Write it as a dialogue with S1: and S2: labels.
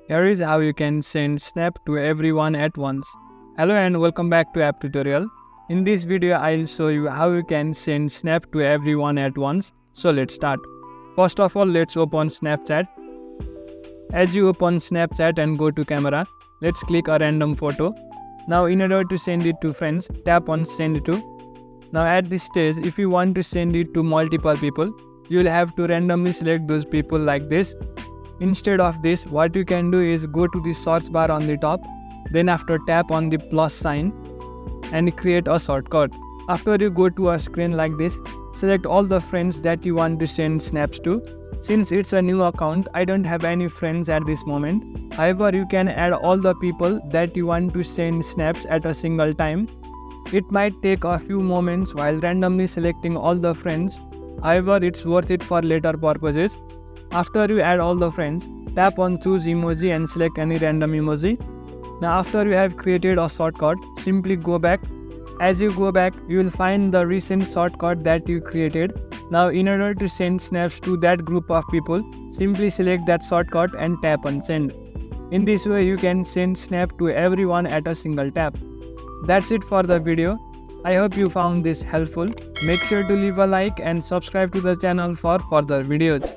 S1: Here is how you can send snap to everyone at once. Hello and welcome back to app tutorial. In this video I'll show you how you can send snap to everyone at once. So let's start. First of all, let's open Snapchat. As you open Snapchat and go to camera, let's click a random photo. Now in order to send it to friends, tap on send to. Now at this stage, if you want to send it to multiple people, you will have to randomly select those people like this. Instead of this, what you can do is go to the search bar on the top, then after tap on the plus sign and create a shortcut. After you go to a screen like this, select all the friends that you want to send snaps to. Since it's a new account, I don't have any friends at this moment. However, you can add all the people that you want to send snaps at a single time. It might take a few moments while randomly selecting all the friends. However, it's worth it for later purposes. After you add all the friends, tap on choose emoji and select any random emoji. Now after you have created a shortcut, simply go back. As you go back, you will find the recent shortcut that you created. Now in order to send snaps to that group of people, simply select that shortcut and tap on send. In this way you can send snap to everyone at a single tap. That's it for the video. I hope you found this helpful. Make sure to leave a like and subscribe to the channel for further videos.